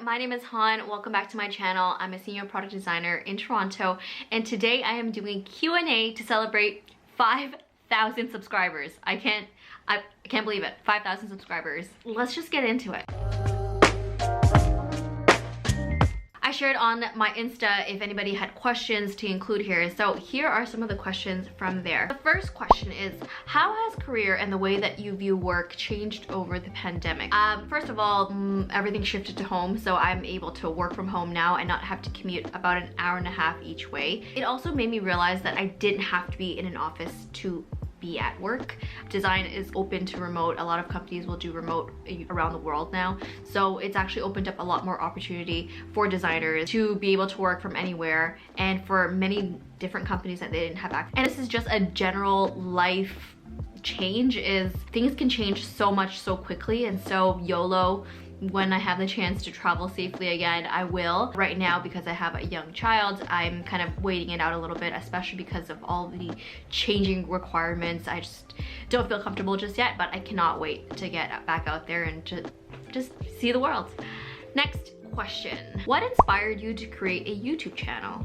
my name is Han. Welcome back to my channel. I'm a senior product designer in Toronto, and today I am doing Q&A to celebrate 5,000 subscribers. I can't believe it. 5,000 subscribers. Let's just get into it. I shared on my Insta if anybody had questions to include here. So here are some of the questions from there. The first question is, how has career and the way that you view work changed over the pandemic? First of all, everything shifted to home, so I'm able to work from home now and not have to commute about an hour and a half each way. It also made me realize that I didn't have to be in an office to be at work. Design is open to remote. A lot of companies will do remote around the world now. So it's actually opened up a lot more opportunity for designers to be able to work from anywhere, and for many different companies that they didn't have access. And this is just a general life change, is things can change so much so quickly, and so YOLO. When I have the chance to travel safely again, I will. Right now, because I have a young child, I'm kind of waiting it out a little bit, especially because of all the changing requirements. I just don't feel comfortable just yet, but I cannot wait to get back out there and to just see the world. Next question. What inspired you to create a YouTube channel?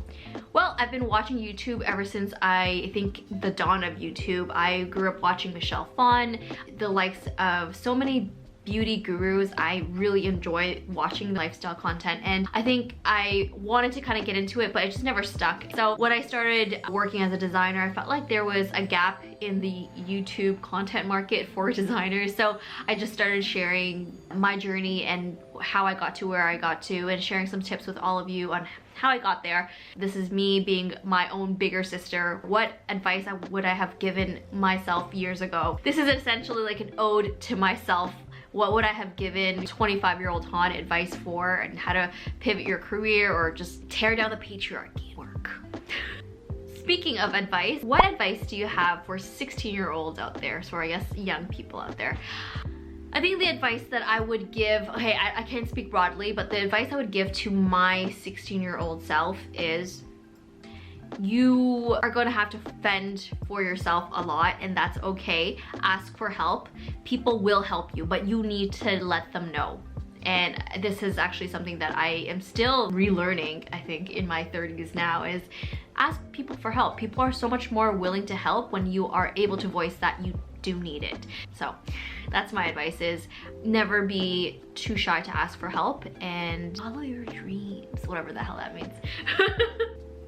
Well, I've been watching YouTube ever since I think the dawn of YouTube. I grew up watching Michelle Phan, the likes of so many beauty gurus. I really enjoy watching lifestyle content, and I think I wanted to kind of get into it, but it just never stuck. So when I started working as a designer, I felt like there was a gap in the YouTube content market for designers. So I just started sharing my journey and how I got to where I got to, and sharing some tips with all of you on how I got there. This is me being my own bigger sister. What advice would I have given myself years ago? This is essentially like an ode to myself. What would I have given 25-year-old Han advice for, and how to pivot your career or just tear down the patriarchy at work? Speaking of advice, what advice do you have for 16-year-olds out there? So I guess young people out there. I think the advice that I would give, okay, I can't speak broadly, but the advice I would give to my 16-year-old self is, you are going to have to fend for yourself a lot, and that's okay. Ask for help. People will help you, but you need to let them know. And this is actually something that I am still relearning, I think, in my 30s now, is ask people for help. People are so much more willing to help when you are able to voice that you do need it. So that's my advice, is never be too shy to ask for help and follow your dreams, whatever the hell that means.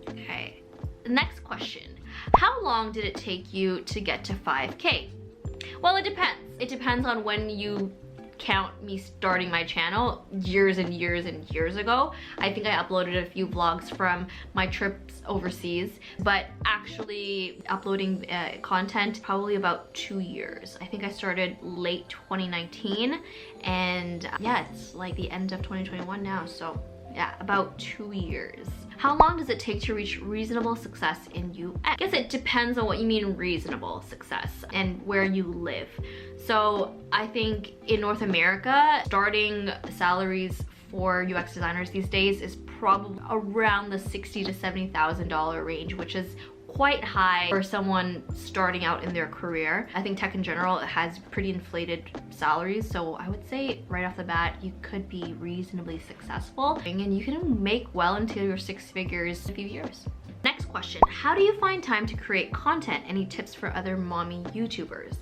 Okay. Next question. How long did it take you to get to 5K? Well, it depends. It depends on when you count me starting my channel years and years and years ago. I think I uploaded a few vlogs from my trips overseas, but actually uploading content probably about 2 years. I think I started late 2019, and yeah, it's like the end of 2021 now, so yeah, about 2 years. How long does it take to reach reasonable success in UX? I guess it depends on what you mean reasonable success and where you live. So I think in North America, starting salaries for UX designers these days is probably around the $60,000 to $70,000 range, which is quite high for someone starting out in their career. I think tech in general has pretty inflated salaries, so I would say right off the bat you could be reasonably successful, and you can make well into your 6 figures in a few years. Next question, how do you find time to create content? Any tips for other mommy YouTubers?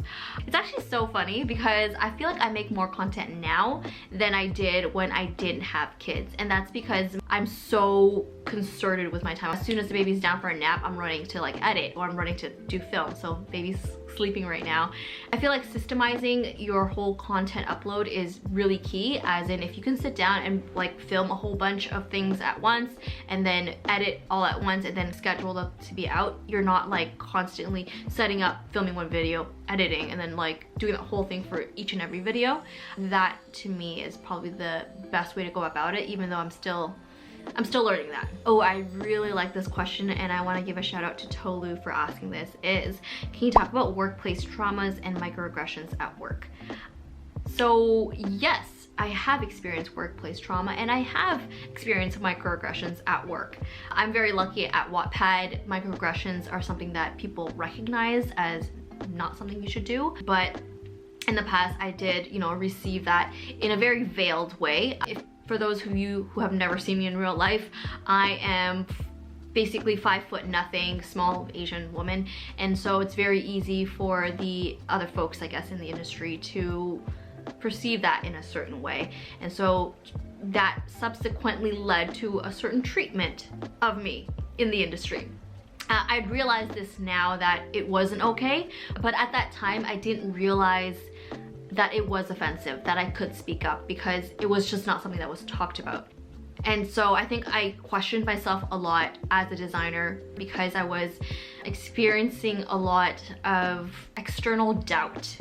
It's actually so funny because I feel like I make more content now than I did when I didn't have kids, and that's because I'm so concerted with my time. As soon as the baby's down for a nap, I'm running to like edit, or I'm running to do film. So baby's sleeping right now. I feel like systemizing your whole content upload is really key, as in if you can sit down and like film a whole bunch of things at once and then edit all at once and then schedule them to be out, you're not like constantly setting up, filming one video, editing, and then like doing the whole thing for each and every video. That to me is probably the best way to go about it, even though I'm still learning that. Oh, I really like this question, and I want to give a shout out to Tolu for asking this, is, can you talk about workplace traumas and microaggressions at work? So yes, I have experienced workplace trauma, and I have experienced microaggressions at work. I'm very lucky at Wattpad. Microaggressions are something that people recognize as not something you should do, but in the past I did, receive that in a very veiled way. If for those of you who have never seen me in real life, I am basically 5 foot nothing, small Asian woman, and so it's very easy for the other folks, I guess, in the industry to perceive that in a certain way, and so that subsequently led to a certain treatment of me in the industry. I'd realized this now that it wasn't okay, but at that time I didn't realize that it was offensive, that I could speak up, because it was just not something that was talked about. And so I think I questioned myself a lot as a designer because I was experiencing a lot of external doubt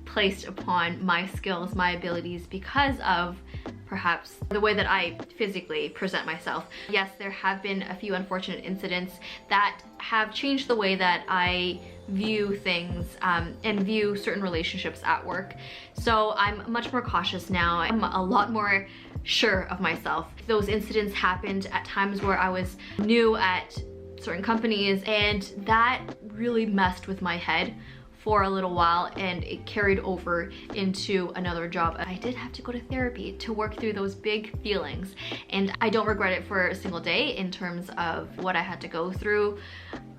placed upon my skills, my abilities, because of perhaps the way that I physically present myself. Yes, there have been a few unfortunate incidents that have changed the way that I view things and view certain relationships at work. So I'm much more cautious now. I'm a lot more sure of myself. Those incidents happened at times where I was new at certain companies, and that really messed with my head for a little while, and it carried over into another job. I did have to go to therapy to work through those big feelings, and I don't regret it for a single day in terms of what I had to go through.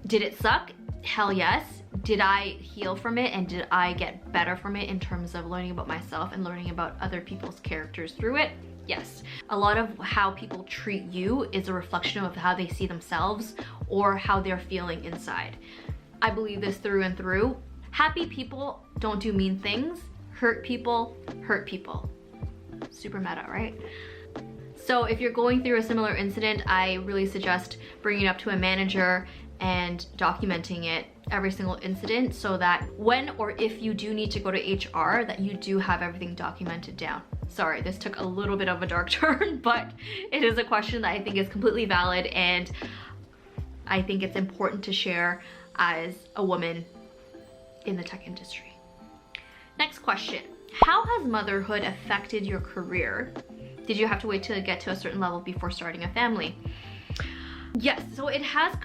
Did it suck? Hell yes. Did I heal from it, and did I get better from it in terms of learning about myself and learning about other people's characters through it? Yes. A lot of how people treat you is a reflection of how they see themselves or how they're feeling inside. I believe this through and through. Happy people don't do mean things. Hurt people hurt people. Super meta, right? So if you're going through a similar incident, I really suggest bringing it up to a manager and documenting it, every single incident, so that when or if you do need to go to HR, that you do have everything documented down. Sorry, this took a little bit of a dark turn, but it is a question that I think is completely valid, and I think it's important to share as a woman in the tech industry. Next question. How has motherhood affected your career? Did you have to wait till you get to a certain level before starting a family? Yes, so it has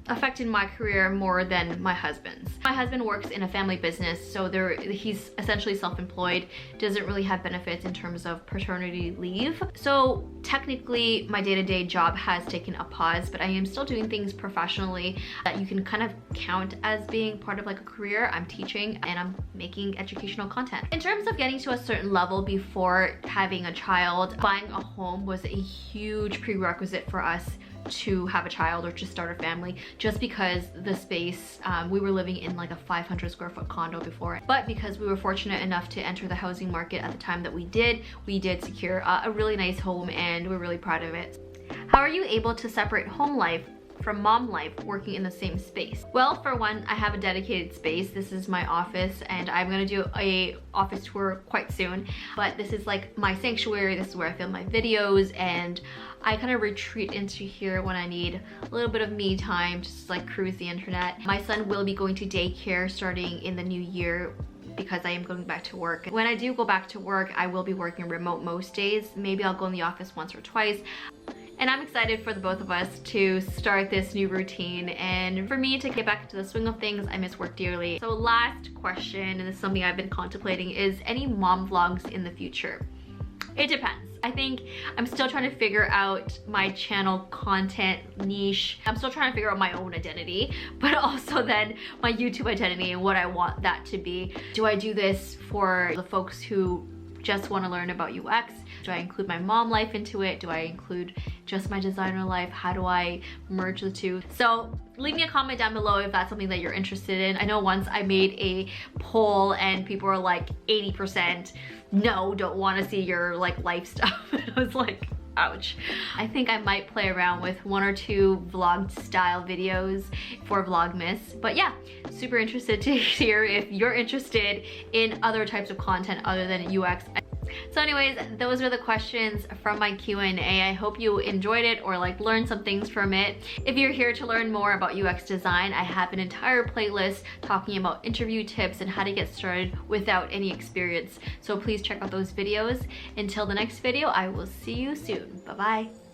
affected my career more than my husband's. My husband works in a family business, so he's essentially self-employed, doesn't really have benefits in terms of paternity leave. So technically my day-to-day job has taken a pause, but I am still doing things professionally that you can kind of count as being part of like a career. I'm teaching and I'm making educational content. In terms of getting to a certain level before having a child, buying a home was a huge prerequisite for us to have a child or to start a family, just because the space, we were living in like a 500 square foot condo before, but because we were fortunate enough to enter the housing market at the time that we did secure a really nice home, and we're really proud of it. How are you able to separate home life from mom life working in the same space? Well, for one, I have a dedicated space. This is my office, and I'm gonna do a office tour quite soon, but this is like my sanctuary. This is where I film my videos, and I kind of retreat into here when I need a little bit of me time, just like cruise the internet. My son will be going to daycare starting in the new year because I am going back to work. When I do go back to work, I will be working remote most days. Maybe I'll go in the office once or twice. And I'm excited for the both of us to start this new routine and for me to get back into the swing of things. I miss work dearly. So last question, and this is something I've been contemplating, is any mom vlogs in the future? It depends. I think I'm still trying to figure out my channel content niche. I'm still trying to figure out my own identity, but also then my YouTube identity and what I want that to be. Do I do this for the folks who just want to learn about UX? Do I include my mom life into it? Do I include just my designer life? How do I merge the two? So leave me a comment down below if that's something that you're interested in. I know once I made a poll and people were like 80% no, don't want to see your like life stuff. I was like, ouch. I think I might play around with 1 or 2 vlog style videos for Vlogmas. But yeah, super interested to hear if you're interested in other types of content other than UX. So anyways, those are the questions from my Q&A. I hope you enjoyed it or like learned some things from it. If you're here to learn more about UX design, I have an entire playlist talking about interview tips and how to get started without any experience. So please check out those videos. Until the next video, I will see you soon. Bye-bye.